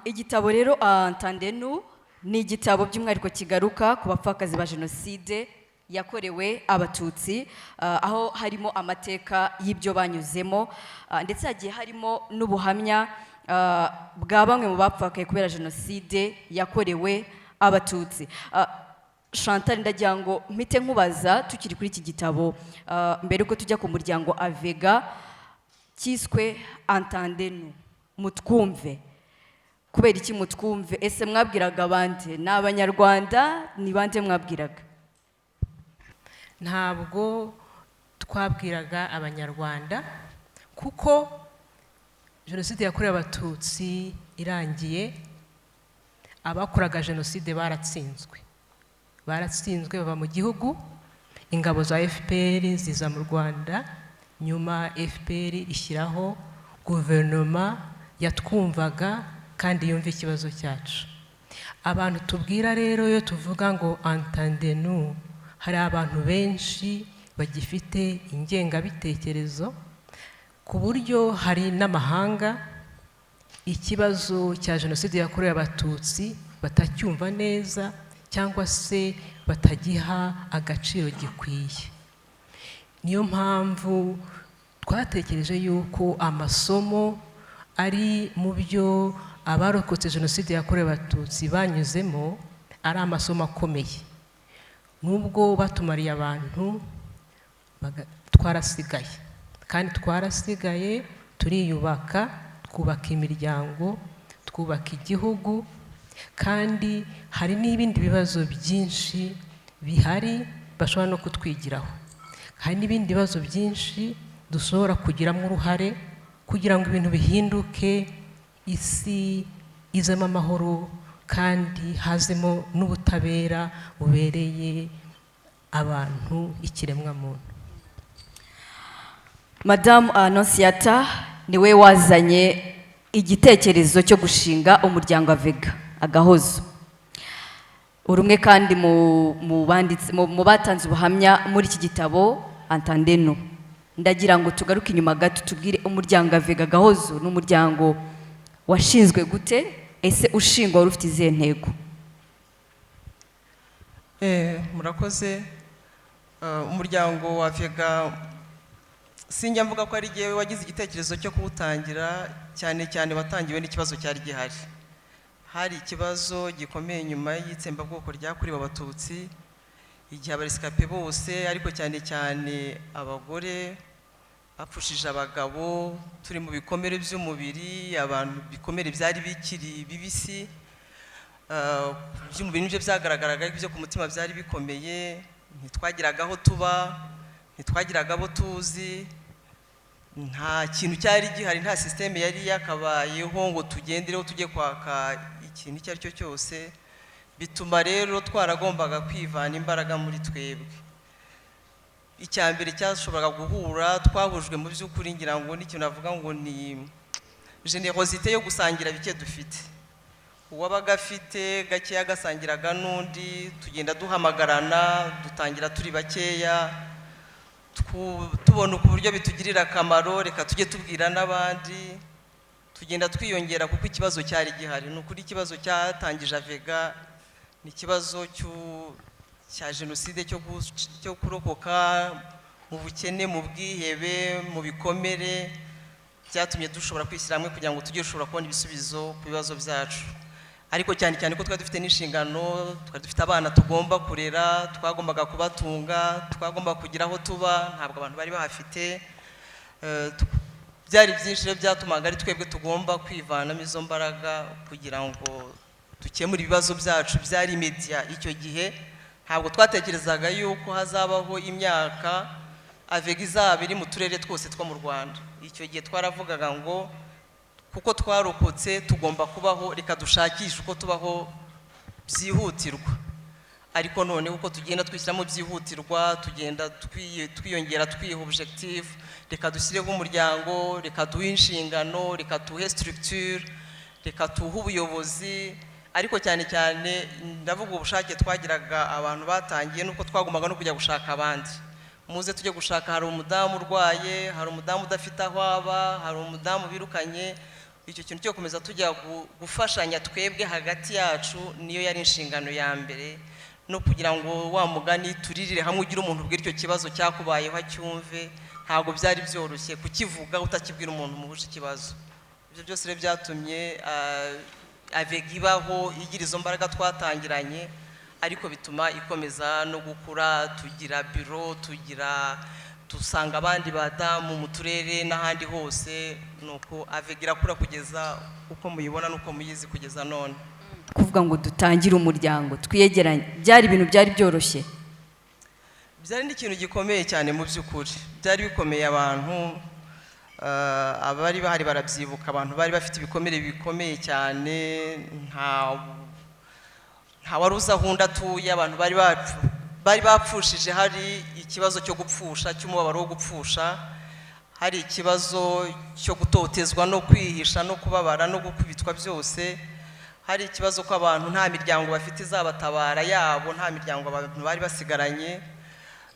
igitabo rero Entendez-nous ni igitabo by'umwihariko kigaruka ku bapfakazi ba jenoside yakorewe abatutsi, aho harimo amateka y'ibyo banyuzemo, ndetse hagiye harimo n'ubuhamya bwa bamwe mu bapfakaye kubera jenoside yakorewe abatutsi. Chantal, ndagira ngo mpite nkubaza tukiri kuri iki gitabo, mbere yuko tujya ku muryango Avega cyiswe Entendez-nous, mutwumve. Kubera iki mutwumve? Ese mwabwiraga abandi? Ni Abanyarwanda? Ni bande mwabwiraga? Ntabwo twabwiraga Abanyarwanda, kuko jenoside yakorewe abatutsi irangiye, abakoraga jenoside baratsinzwe bava mu gihugu, ingabo za FPR ziza mu Rwanda, nyuma FPR ishyiraho guverinoma yatwumvaga kandi yumva ikibazo cyacu. Abantu tubwira rero iyo tuvuga ngo Entendez-nous, hari abantu benshi bagifite ingengabitekerezo, ku buryo hari n'amahanga ikibazo cya jenoside yakorewe abatutsi batacyumva neza, cyangwa se batagiha agaciro gikwiye. Niyo mpamvu twatekereje yuko amasomo ari mu byo abarokotse jenoside yakorewe abatutsi banyuzemo ari amasomo akomeye. Nubwo batumariye abantu, twarasigaye, kandi twarasigaye turiyubaka, twubaka imiryango, twubaka igihugu, kandi hari n'ibindi bibazo byinshi bihari bashobora no kutwigiraho. Hari n'ibindi bibazo byinshi dushobora kugiramo uruhare kugira ngo ibintu bihinduke, isi izemo amahoro kandi hazemo n'ubutabera bubereye abantu, ikiremwa muntu. Madame Annonciata, niwe wazanye igitekerezo cyo gushinga umuryango Avega Agahozo. Urumwe kandi mu batanze ubuhamya muri iki gitabo Entendez-nous. Ndagira ngo tugaruke inyuma gato tubwire umuryango Avega Agahozo n'umuryango washinzwe gute, ese ushingwa wari ufite izihe ntego? Murakoze. Umuryango wa Avega sinjya mvuga ko ari giye wagize igitekerezo cyo kuwutangira, cyane cyane watangiwe n'ikibazo cyari gihari. Hari ikibazo gikomeye nyuma y'itsembabwoko ryakorewe abatutsi, igihe abaresikape bose, ariko cyane cyane abagore bapfushije abagabo, turi mu bikomere by'umubiri, abantu bikomere byari bikiri bibisi, by'umubiri nibyo byagaragaraga, ibyo ku mutima byari bikomeye, ntitwagiraga aho tuba, ntitwagiraga abo tuzi, nta kintu cyari gihari, nta systeme yari yakabayeho ngo tugendereho tujye kwaka ikintu icyo ari cyo cyose. Bituma rero twaragombaga kwivana imbaraga muri twebwe. Icyambere cyashoboraga guhura, twahujwe mu by'ukuri, ngira ngo n'ikintu navuga ngo ni generosité yo gusangira bike dufite. Uwabaga afite gakeya gasangiraga n'undi, tugenda duhamagarana, dutangira turi bakeya, tubona ku buryo bitugirira akamaro, reka tujye tubwira n'abandi, tugenda twiyongera kuko ikibazo cyari gihari. N'ukuri ikibazo cyatangije Avega ni ikibazo cya jenoside, cyo kurokoka mu bukene, mu bwihebe, mu bikomere, byatumye dushobora kwishyira hamwe kugira ngo tujye dushobora kubona ibisubizo ku bibazo byacu. Ariko cyane cyane ko twari dufite n'inshingano, twari dufite abana tugomba kurera, twagombaga kubatunga, twagomba kugira aho tuba, ntabwo abantu bari bahafite. Byari byinshi rero byatumaga ari twebwe tugomba kwivanamo izo mbaraga kugira ngo dukemure ibibazo byacu byari media. Icyo gihe ntabwo twatekerezaga yuko hazabaho imyaka Avega izaba iri mu turere twose two mu Rwanda. Icyo gihe twaravugaga ngo kuko twarokotse tugomba kubaho, reka dushakishe uko tubaho byihutirwa. Ariko none uko tugenda twishyiramo byihutirwa, tugenda twiyongera, twiha objective, reka dushyireho umuryango, reka duhe inshingano, reka duhe structure, reka duhe ubuyobozi. Ariko cyane cyane ndavuga ubushake twagiraga abantu batangiye nuko twagombaga no kujya gushaka abandi. Muze tujye gushaka, hari umudamu urwaye, hari umudamu udafite aho aba, hari umudamu birukanye, icyo kintu cyo gukomeza tujya gufashanya twebwe hagati yacu niyo yari inshingano ya mbere, no kugira ngo wa mugani turirire hamwe ugira umuntu ubwira icyo kibazo cyakubayeho acyumve. Ntabwo byari byoroshye kukivuga utakibwira umuntu muhuje ikibazo. Ibyo byose rero byatumye Avega ibaho, igira izo mbaraga twatangiranye, ariko bituma ikomeza no gukura. Tugira biro, dusanga abandi badamu mu turere n'ahandi hose, nuko Avega irakura kugeza uko muyibona nuko muyizi kugeza none. Kuvuga ngo dutangire umuryango twiyegeranye, byari ibintu byari byoroshye? Byari n'ikintu gikomeye cyane mu by'ukuri, byari bikomeye. Abantu abari bahari barabyibuka, abantu bari bafite ibikomere bikomeye cyane, nta wari uzi aho undi atuye. Abantu bari bapfushije, hari ikibazo cyo gupfusha, cy'umubabaro wo gupfusha, hari ikibazo cyo gutotezwa no kwihisha no kubabara no gukubitwa byose, hari ikibazo ko abantu nta miryango bafite izabatabara yabo, nta miryango abantu bari basigaranye,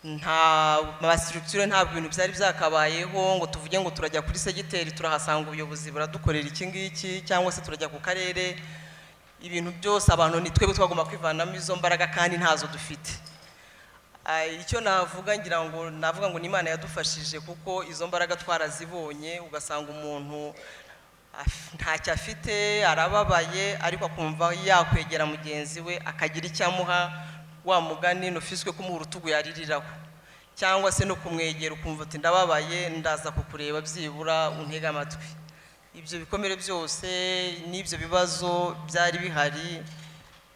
nta structure, nta bintu byari byakabayeho ngo tuvuge ngo turajya kuri segiteri turahasanga ubuyobozi buradukorera iki ngiki, cyangwa se turajya ku karere. Ibintu byose abantu ni twebwe twagomba kwivanamo izo mbaraga kandi ntazo dufite. Icyo navuga ngo ni Imana yadufashije, kuko izo mbaraga twarazibonye. Ugasanga umuntu ntacyo afite, arababaye, ariko akumva yakwegera mugenzi we akagira icyo amuha, wa mugani nufiswe kumuha urutugu yaririraho, cyangwa se no kumwegera ukumva ati ndababaye, ndaza kukureba byibura untega amatwi. Ibyo bikomere byose n'ibyo bibazo byari bihari,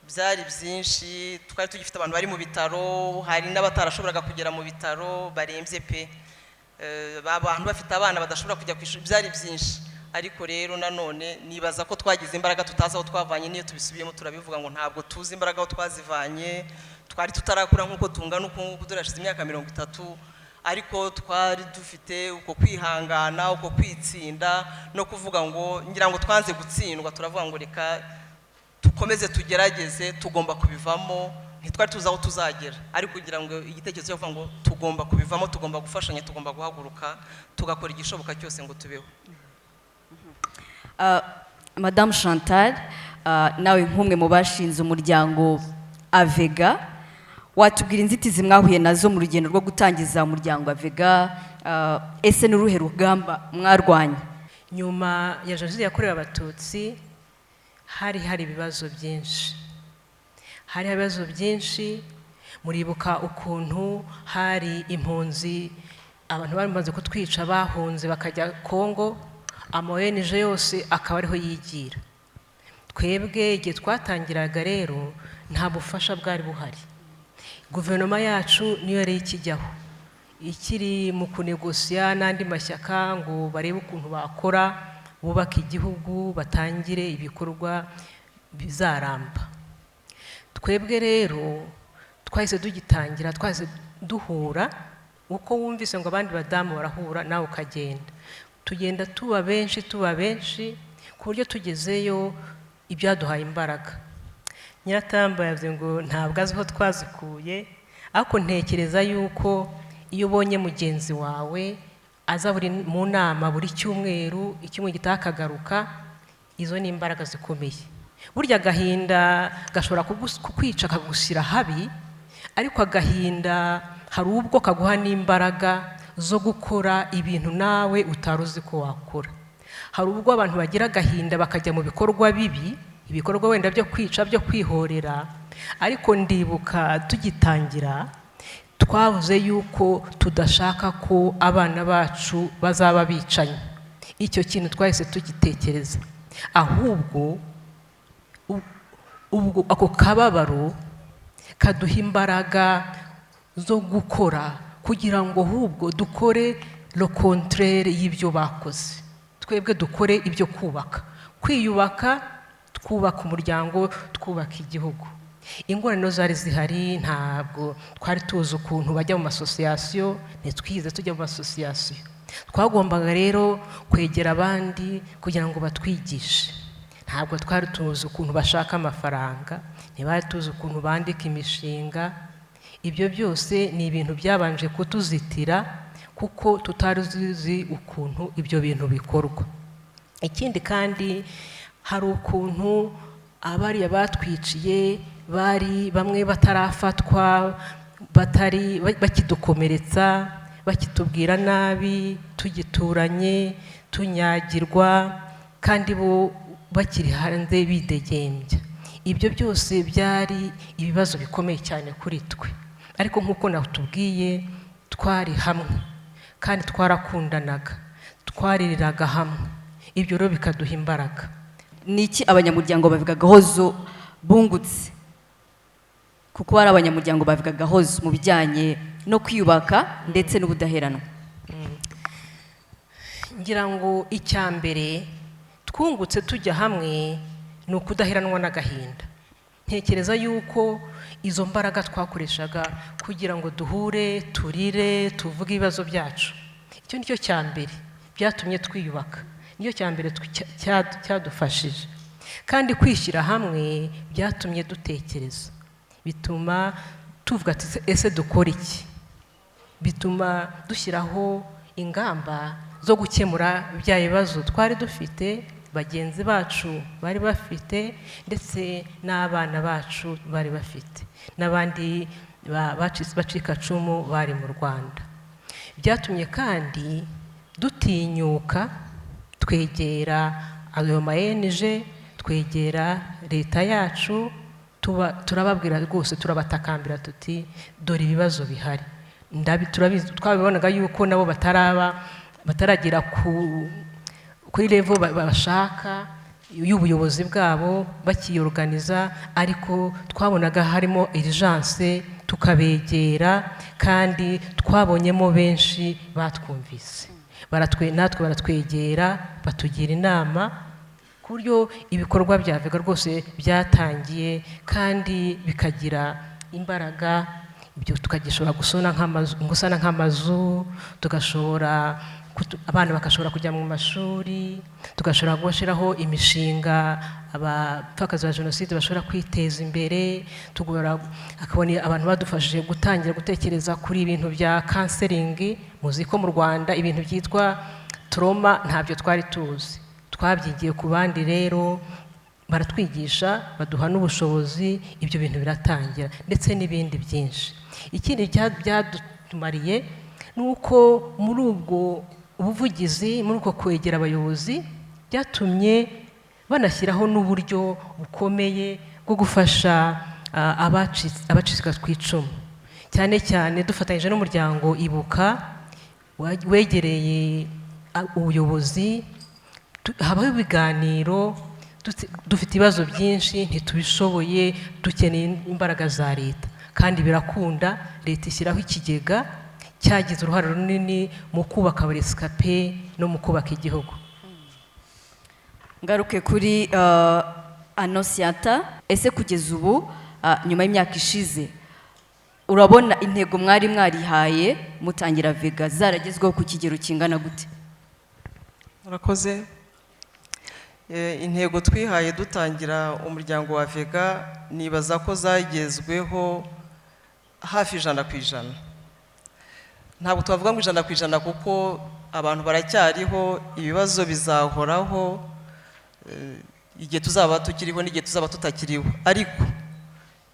byari byinshi. Twari tugifite abantu bari mu bitaro, hari n'abatarashoboraga kugera mu bitaro barembye pe, abantu bafite abana badashobora kujya ku ishuri, byari byinshi. Ariko rero nanone nibaza ko twagize imbaraga tutazi aho twavanye. Niyo tubisubiyemo turabivuga ngo ntabwo tuzi imbaraga aho twazivanye. Twari tutarakura nk'uko tungana uko nguko, turashize imyaka 30, ariko twari dufite uko kwihangana, uko kwitsinda no kuvuga ngo ngira ngo twanze gutsindwa, turavuga ngo reka tukomeze tugerageze, tugomba kubivamo. Ntitwari tuzi aho tuzagera, ariko kugira ngo igitekerezo cyo kuvuga ngo tugomba kubivamo, tugomba gufashanya, tugomba guhaguruka, tugakora igishoboka cyose ngo tubeho. Madame Chantal, nawe nk'umwe mu bashinze umuryango Avega, watubwira inzitizi mwahuye nazo mu rugendo rwo gutangiza umuryango Avega? Ese n'uruhe rugamba mwarwanya? Nyuma ya Jenoside yakorewe Abatutsi hari ibibazo byinshi, muribuka ukuntu hari impunzi, abantu bamaze kutwica bahunze bakajya Kongo, ama-ONG yose akaba ariho yigira. Twebwe igihe twatangiraga rero nta bufasha bwari buhari. Guverinoma yacu niyo yari ikijyaho, ikiri mu kunegosiya n'andi mashyaka ngo barebe ukuntu bakora, bubaka igihugu, batangire ibikorwa bizaramba. Twebwe rero twahise tugitangira, twahise duhura, uko wumvise ngo abandi badamu barahura nawe ukagenda. Tugenda tuba benshi ku buryo tugezeyo ibyaduhaye imbaraga. Nyiratamba yavuze ngo ntabwo azi aho twazikuye, ariko ntekereza yuko iyo ubonye mugenzi wawe aza buri mu nama buri cyumweru, icyumweru gitaha akagaruka, izo ni imbaraga zikomeye. Burya agahinda gashobora kukwica kagushyira habi, ariko agahinda hari ubwo kaguha n'imbaraga zo gukora ibintu nawe utaruzi ko wakora. Hari ubwo abantu bagira agahinda bakajya mu bikorwa bibi, ibikorwa wenda byo kwica, byo kwihorera, ariko ndibuka tugitangira twavuze yuko tudashaka ko abana bacu bazaba bicanye. Icyo kintu twahise tugitekereza, ahubwo ubwo ako kababaro kaduha imbaraga zo gukora, kugira ngo ahubwo dukore le contraire y'ibyo bakoze. Twebwe dukore ibyo kwiyubaka, twubaka umuryango, twubaka igihugu. Ingorane zari zihari, ntabwo twari tuzi ukuntu bajya mu masosiyasiyo, ntitwize tujya mu masosiyasiyo. Twagombaga rero kwegera abandi kugira ngo batwigishe. Ntabwo twari tuzi ukuntu bashaka amafaranga, ntibari tuzi ukuntu bandika imishinga. Ibyo byose ni ibintu byabanje kutuzitira, kuko tutari tuzi ukuntu ibyo bintu bikorwa. ikindi kandi hari ukuntu abariya batwiciye bari bamwe batarafatwa, bakidukomeretsa, bakitubwira nabi, tugituranye, tunyagirwa, kandi bo bakiri hanze bidegembya. Ibyo byose byari ibibazo bikomeye cyane kuri twe, ariko nk'uko natubwiye twari hamwe kandi twarakundanaga, twaririraga hamwe, ibyo rero bikaduha imbaraga. Niki abanyamuryango bavuga gahozo bungutse, kuko hari abanyamuryango bavuga gahozo mu bijyanye no kwiyubaka ndetse n'ubudaheranwa? Ngira ngo icya mbere twungutse tujya hamwe ni ukudaheranwa n'agahinda. Ntekereza yuko izo mbaraga twakoreshaga kugira ngo duhure, turire, tuvuge ibibazo byacu, icyo nicyo cya mbere byatumye twiyubaka, nicyo cya mbere cyadufashije. Kandi kwishyira hamwe byatumye dutekereza, bituma tuvuga ati ese dukora iki, bituma dushyiraho ingamba zo gukemura bya bibazo twari dufite, bagenzi bacu bari bafite, ndetse n'abana bacu bari bafite, n'abandi bacikacumu bari mu Rwanda. Byatumye kandi dutinyuka twegera ayo ma-ONG, twegera leta yacu, turababwira rwose, turabatakambira tuti dore ibibazo bihari. Twabibonaga yuko nabo bataragera kuri level bashaka y'ubuyobozi bwabo bakiyorganiza, ariko twabonaga harimo urgence, tukabegera, kandi twabonyemo benshi batwumvise, natwe baratwegera, batugira inama, ku buryo ibikorwa bya Vega rwose byatangiye kandi bikagira imbaraga. Ibyo tukagishobora gusana nk'amazu, tugashobora abana bakashobora kujya mu mashuri, tugashobora gushyiraho imishinga abapfakazi ba jenoside bashobora kwiteza imbere, akabona abantu badufashije gutangira gutekereza kuri ibintu bya counseling. Muzi ko mu Rwanda ibintu byitwa trauma ntabyo twari tuzi, twabyigiye ku bandi, rero baratwigisha, baduha n'ubushobozi, ibyo bintu biratangira, ndetse n'ibindi byinshi. Ikindi byadutumariye ni uko muri ubwo ubuvugizi, muri uko kwegera abayobozi, byatumye banashyiraho n'uburyo bukomeye bwo gufasha abacika ku icumu, cyane cyane dufatanyije n'umuryango Ibuka wegereye ubuyobozi. Habaho ibiganiro, dufite ibibazo byinshi ntitubishoboye, dukeneye imbaraga za leta, kandi birakunda. Leta ishyiraho ikigega cyagize uruhare runini mu kubaka abaresikape no mu kubaka igihugu. Ngaruke kuri Anosiata, ese kugeza ubu nyuma y'imyaka ishize urabona intego mwari mwarihaye mutangira Vega zaragezweho ku kigero kingana gute? Murakoze. Intego twihaye dutangira umuryango wa Vega nibaza ko zagezweho hafi 100%. Ntabwo twavuga ngo 100% kuko abantu baracyariho, ibibazo bizahoraho igihe tuzaba tukiriho n'igihe tuzaba tutakiriho, ariko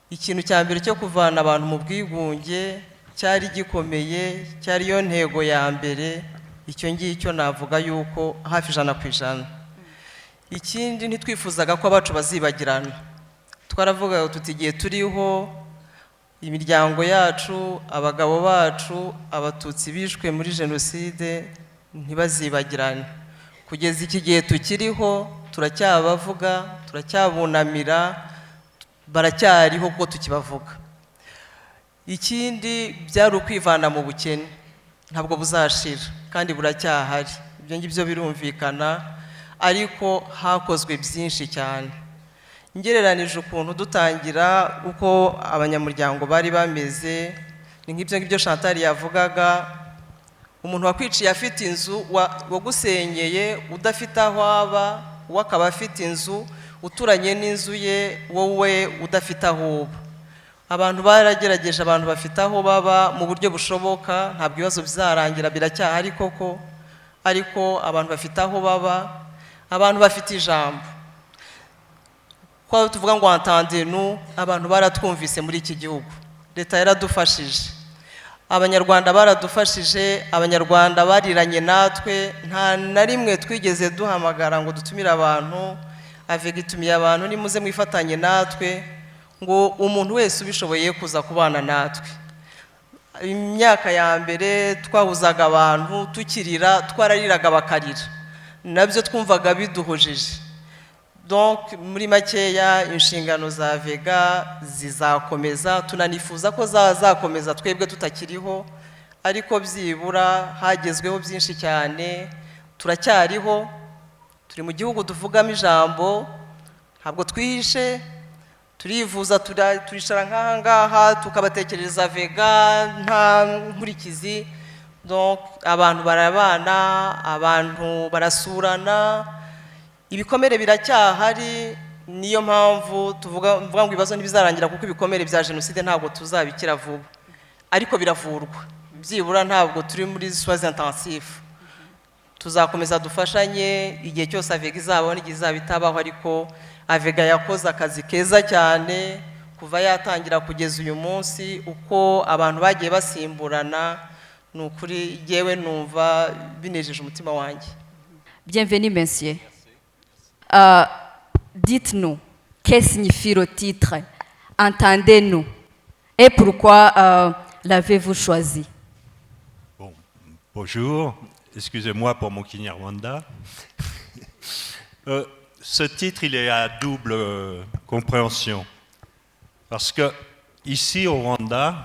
ikintu cya mbere cyo kuvana abantu mu bwigunge cyari gikomeye, cyari yo ntego ya mbere. Icyo ngicyo navuga yuko hafi 100%. Ikindi ntitwifuzaga ko abacu bazibagirana, twaravuga tuti igihe turiho, imiryango yacu, abagabo bacu, abatutsi bishwe muri jenoside ntibazibagirane. Kugeza iki gihe tukiriho, turacyabavuga, turacyabunamira, baracyariho kuko tukibavuga. Ikindi byari ukwivana mu bukene, ntabwo buzashira kandi buracyahari, ibyo ngibyo birumvikana, ariko hakozwe byinshi cyane. Ngereranije ukuntu dutangira, uko abanyamuryango bari bameze, ni nk'ibyo ngibyo Chantal yavugaga. Umuntu wakwiciye afite inzu, wagusenyeye udafite aho aba, uwo akaba afite inzu, uturanye n'inzu ye, wowe udafite aho uba. Abantu baragerageje, abantu bafite aho baba mu buryo bushoboka, ntabwo ibibazo bizarangira, biracyahari koko, ariko abantu bafite aho baba, abantu bafite ijambo. Kwa tuvuga ngo entendez-nous, abantu baratwumvise muri iki gihugu. Leta yaradufashije. Abanyarwanda baradufashije, abanyarwanda bariranye natwe, nta na rimwe twigeze duhamagara ngo dutumire abantu, avega itumiye abantu nimuze mwifatanye natwe, ngo umuntu wese ubishoboye kuza kubana natwe. Imyaka ya mbere twahuzaga abantu tukirira, twarariraga bakarira, nabyo twumvaga biduhojeje. Donc muri makeya inshingano za vega zizakomeza, tunanifuza ko zakomeza twebwe tutakiriho, ariko byibura hagezweho byinshi cyane, turacyariho, turi mu gihugu tuvugamo ijambo, ntabwo twihishe, turivuza, turishara nk'aha ngaha tukabatekereza vega nta nkurikizi. Donc abantu barabana, abantu barasurana, ibikomere biracyahari, niyo mpamvu tuvuga ngo ibibazo ntibizarangira kuko ibikomere bya jenoside ntabwo tuzabikira vuba, ariko biravurwa. Byibura ntabwo turi muri soins intensifs, tuzakomeza dufashanye igihe cyose avega izabona, igihe izaba itabaho, ariko avega yakoze akazi keza cyane kuva yatangira kugeza uyu munsi. Uko abantu bagiye basimburana, ni ukuri yewe numva binejeje umutima wanjye. Bienvenue, monsieur. Dites-nous, qu'est-ce que signifie le titre Entendez-nous et pourquoi l'avez-vous choisi? Bon, bonjour, excusez-moi pour mon Kinyarwanda. Ce titre, il est à double compréhension. Parce que ici au Rwanda,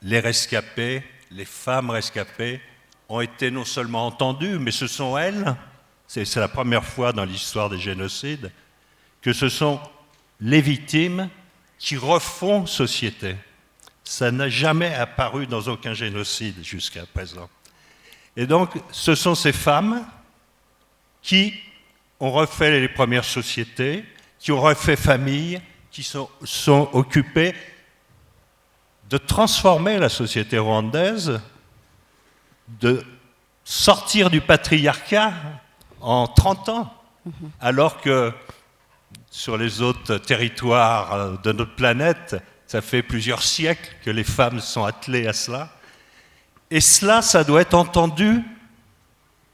les rescapés, les femmes rescapées ont été non seulement entendues, mais ce sont elles, c'est la première fois dans l'histoire des génocides, que ce sont les victimes qui refont société. Ça n'a jamais apparu dans aucun génocide jusqu'à présent. Et donc, ce sont ces femmes qui ont refait les premières sociétés, qui ont refait famille, qui sont occupées de transformer la société rwandaise, de sortir du patriarcat en 30 ans, alors que sur les autres territoires de notre planète, ça fait plusieurs siècles que les femmes sont attelées à cela. Et cela, ça doit être entendu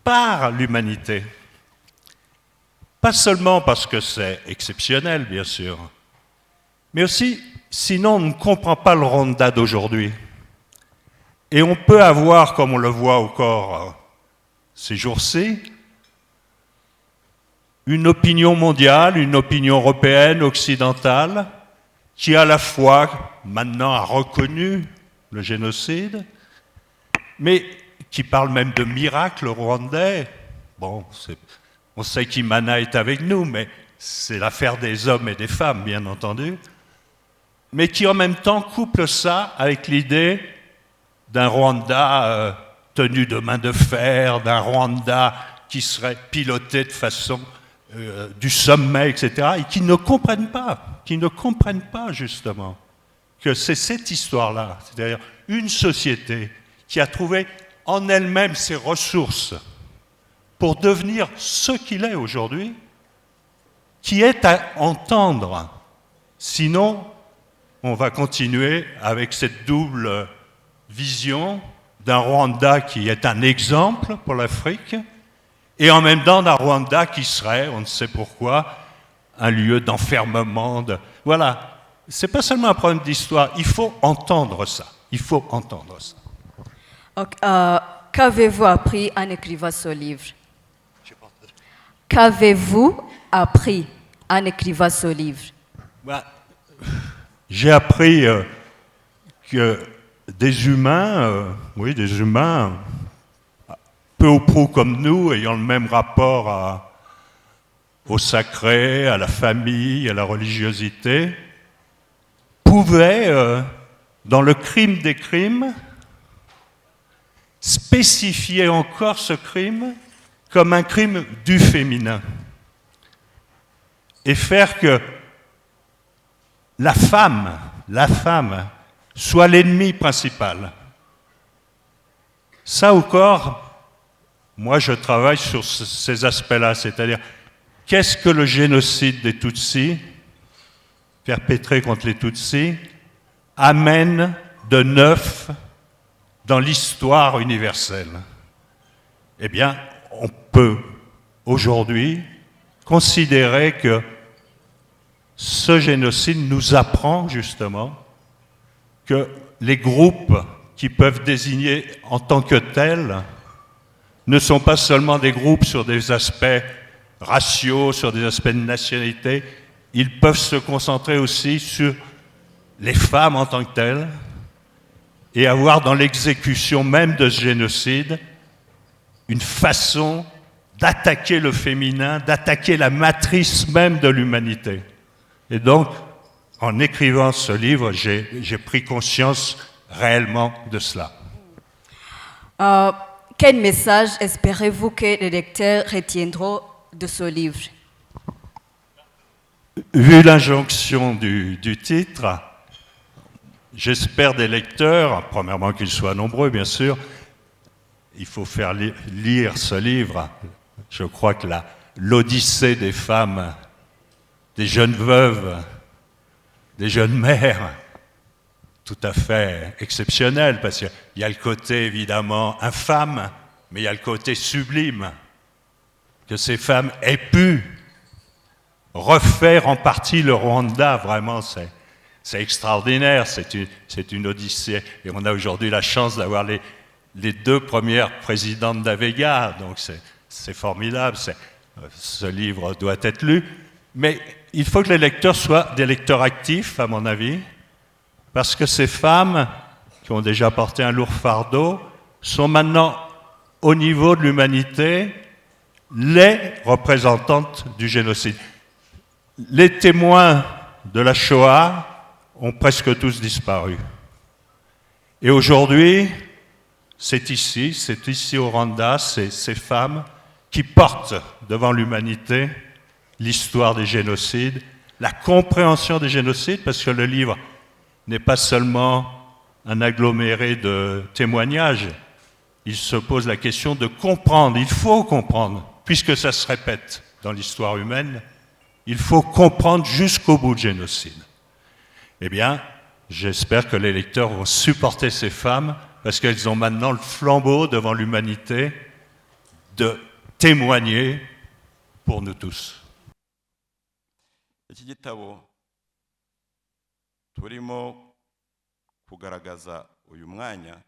par l'humanité. Pas seulement parce que c'est exceptionnel, bien sûr, mais aussi, sinon on ne comprend pas le Rwanda d'aujourd'hui. Et on peut avoir, comme on le voit encore ces jours-ci, une opinion mondiale, une opinion européenne, occidentale, qui à la fois maintenant a reconnu le génocide, mais qui parle même de miracle rwandais. Bon, on sait qu'Imana est avec nous, mais c'est l'affaire des hommes et des femmes, bien entendu, mais qui en même temps couple ça avec l'idée d'un Rwanda tenu de main de fer, d'un Rwanda qui serait piloté de façon du sommet, etc., et qui ne comprennent pas justement que c'est cette histoire-là, c'est-à-dire une société qui a trouvé en elle-même ses ressources pour devenir ce qu'il est aujourd'hui, qui est à entendre. Sinon, on va continuer avec cette double vision d'un Rwanda qui est un exemple pour l'Afrique, et en même temps d'un Rwanda qui serait, on ne sait pourquoi, un lieu d'enfermement. Voilà, c'est pas seulement un problème d'histoire, il faut entendre ça. Il faut entendre ça. Okay, qu'avez-vous appris en écrivant ce livre? Qu'avez-vous appris en écrivant ce livre? J'ai appris que des humains, peu ou prou comme nous, ayant le même rapport au sacré, à la famille, à la religiosité, pouvaient, dans le crime des crimes, spécifier encore ce crime comme un crime du féminin et faire que la femme soit l'ennemi principal. Ça encore, moi je travaille sur ces aspects-là, c'est-à-dire qu'est-ce que le génocide des Tutsis, perpétré contre les Tutsis, amène de neuf dans l'histoire universelle. Eh bien, on peut aujourd'hui considérer que ce génocide nous apprend justement que les groupes qui peuvent désigner en tant que tels ne sont pas seulement des groupes sur des aspects raciaux, sur des aspects de nationalité, ils peuvent se concentrer aussi sur les femmes en tant que telles et avoir dans l'exécution même de ce génocide une façon d'attaquer le féminin, d'attaquer la matrice même de l'humanité. Et donc, en écrivant ce livre, j'ai pris conscience réellement de cela. Quel message espérez-vous que les lecteurs retiendront de ce livre? Vu l'injonction du titre, j'espère des lecteurs, premièrement qu'ils soient nombreux bien sûr, il faut faire lire ce livre. Je crois que l'odyssée des femmes, des jeunes veuves, des jeunes mères, tout à fait exceptionnel, parce qu'il y a le côté évidemment infâme, mais il y a le côté sublime, que ces femmes aient pu refaire en partie le Rwanda, vraiment c'est extraordinaire, c'est une odyssée, et on a aujourd'hui la chance d'avoir les deux premières présidentes d'Avega, donc c'est formidable, ce livre doit être lu, mais il faut que les lecteurs soient des lecteurs actifs, à mon avis, parce que ces femmes, qui ont déjà porté un lourd fardeau, sont maintenant, au niveau de l'humanité, les représentantes du génocide. Les témoins de la Shoah ont presque tous disparu. Et aujourd'hui, c'est ici au Rwanda, ces femmes qui portent devant l'humanité l'histoire des génocides, la compréhension des génocides, parce que le livre n'est pas seulement un aggloméré de témoignages, il se pose la question de comprendre, il faut comprendre, puisque ça se répète dans l'histoire humaine, il faut comprendre jusqu'au bout le génocide. Eh bien, j'espère que les lecteurs vont supporter ces femmes, parce qu'elles ont maintenant le flambeau devant l'humanité de témoigner pour nous tous. Iki gitabo turimo kugaragaza uyu mwanya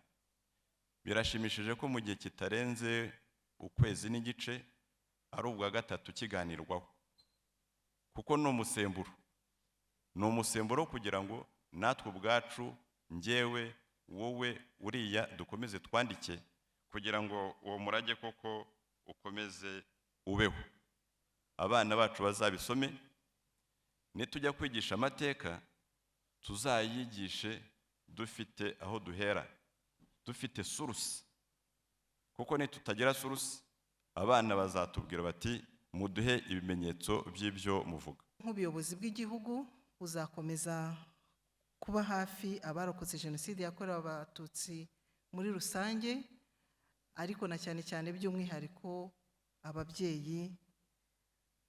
birashimishije ko mu gihe kitarenze ukwezi n'igice ari ubwa gatatu kiganirwaho kuko no umusemburo kugira ngo natwe ubwacu njyewe wowe uriya dukomeze twandike kugira ngo uwo murage koko ukomeze ubeho abana bacu bazabisome nitujya kwigisha amateka tuzayigishe dufite aho duhera dufite source kuko nitutagira source abana bazatubwira bati muduhe ibimenyetso by'ibyo muvuga. Nk'ubuyobozi bw'igihugu buzakomeza kuba hafi abarokotse jenoside yakorewe abatutsi muri rusange ariko na cyane cyane by'umwihariko ababyeyi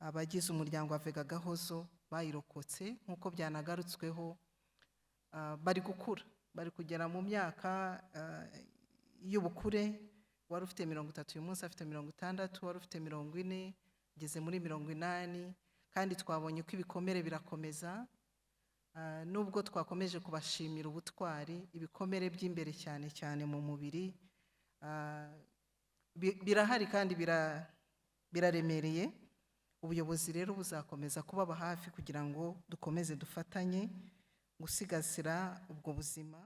abagize umuryango wa Vega Gahozo bayirokotse nk'uko byanagarutsweho bari gukura bari kugera mu myaka y'ubukure wari ufite 30 uyu munsi afite 60 wari ufite 40 ageze muri 80 kandi twabonye ko ibikomere birakomeza nubwo twakomeje kubashimira ubutwari ibikomere by'imbere cyane cyane mu mubiri birahari kandi biraremereye ubuyobozi rero buzakomeza kubaba hafi kugira ngo dukomeze dufatanye gusigasira ubwo buzima.